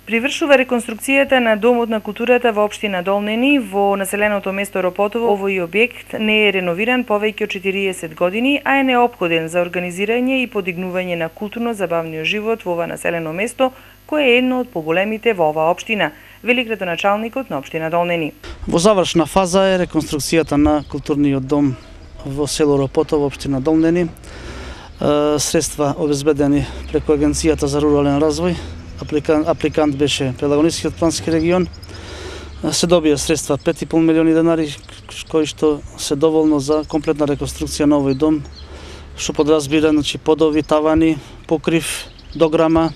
Привршува реконструкцијата на Домот на културата во општина Долнени во населеното место Ропотово. Овој објект не е реновиран повеќе од 40 години, а е неопходен за организирање и подигнување на културно-забавниот живот во ова населено место, кое е едно од поголемите во оваа општина, вели градоначалникот на општина Долнени. Во завршна фаза е реконструкцијата на културниот дом во село Ропотово, општина Долнени. Средства обезбедени преку Агенцијата за рурален развој. Апликант беше Пелагонискиот плански регион. Се добија средства 5,5 милиони денари, кои што се доволно за комплетна реконструкција на овој дом, што подразбира подови, тавани, покрив, дограма.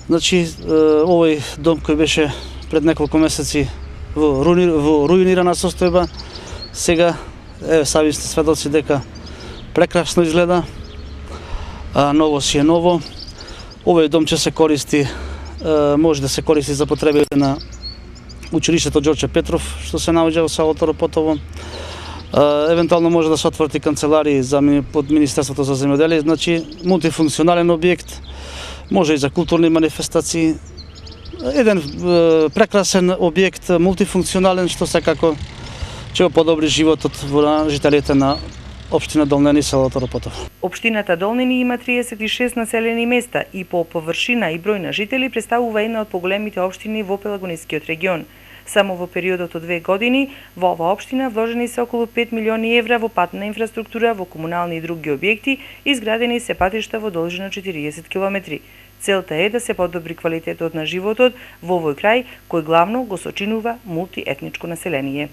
Овој дом кој беше пред неколку месеци во руинирана состојба, сега сами сте сведоци дека прекрасно изгледа, ново си е ново. Овој дом ќе се користи, може да се користи за потребите на училиштето Ѓорче Петров, што се наоѓа во селото Ропотово. Евентуално може да се отвори канцеларии под Министерството за земјоделие, мултифункционален објект, може и за културни манифестации. Еден прекрасен објект, мултифункционален, што секако ќе го подобри животот на жителите на општина Долнени, селото Ропотово. Општината Долнени има 36 населени места и по површина и број на жители представува една од поголемите општини во Пелагонискиот регион. Само во периодот од 2 години во оваа општина вложени се околу 5 милиони евра во патна инфраструктура, во комунални и други објекти, изградени се патишта во должина 40 километри. Целта е да се подобри квалитетот на животот во овој крај, кој главно го сочинува мултиетничко население.